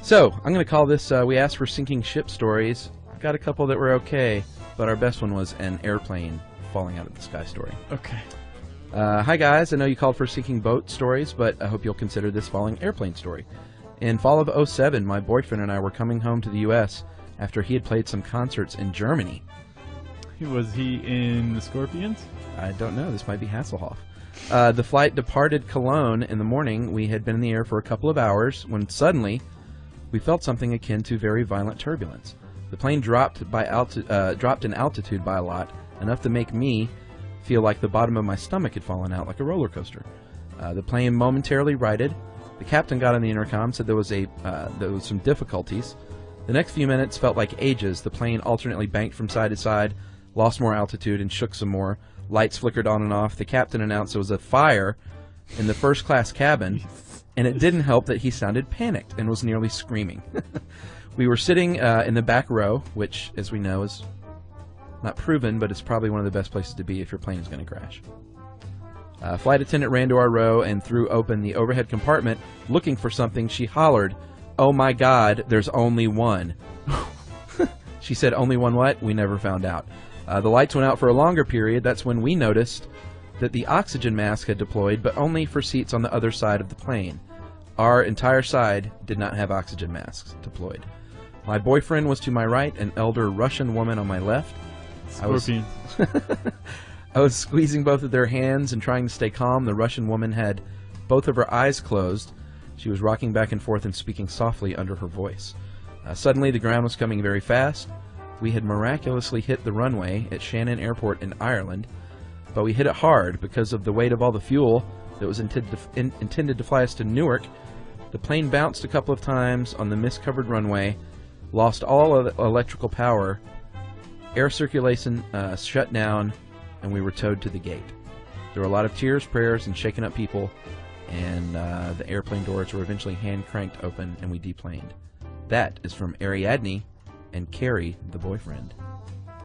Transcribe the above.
So, I'm going to call this, we asked for sinking ship stories. Got a couple that were okay, but our best one was an airplane falling out of the sky story. Okay. Hi guys, I know you called for sinking boat stories, but I hope you'll consider this falling airplane story. In fall of '07, my boyfriend and I were coming home to the U.S. after he had played some concerts in Germany. Was he in the Scorpions? I don't know, this might be Hasselhoff. The flight departed Cologne in the morning. We had been in the air for a couple of hours when suddenly we felt something akin to very violent turbulence. The plane dropped in altitude by a lot, enough to make me feel like the bottom of my stomach had fallen out like a roller coaster. The plane momentarily righted. The captain got on the intercom, said there was some difficulties. The next few minutes felt like ages. The plane alternately banked from side to side, lost more altitude, and shook some more. Lights flickered on and off. The captain announced there was a fire in the first-class cabin, and it didn't help that he sounded panicked and was nearly screaming. We were sitting in the back row, which, as we know, is not proven, but it's probably one of the best places to be if your plane is going to crash. Flight attendant ran to our row and threw open the overhead compartment. Looking for something, she hollered, "Oh my God, there's only one." She said, "Only one what?" We never found out. The lights went out for a longer period. That's when we noticed that the oxygen mask had deployed, but only for seats on the other side of the plane. Our entire side did not have oxygen masks deployed. My boyfriend was to my right, an elder Russian woman on my left. Scorpions. I was squeezing both of their hands and trying to stay calm. The Russian woman had both of her eyes closed. She was rocking back and forth and speaking softly under her voice. Suddenly, the ground was coming very fast. We had miraculously hit the runway at Shannon Airport in Ireland, but we hit it hard because of the weight of all the fuel that was intended to fly us to Newark. The plane bounced a couple of times on the mist-covered runway, lost all of the electrical power, air circulation shut down, and we were towed to the gate. There were a lot of tears, prayers, and shaken up people, and the airplane doors were eventually hand-cranked open, and we deplaned. That is from Ariadne and Carrie, the boyfriend.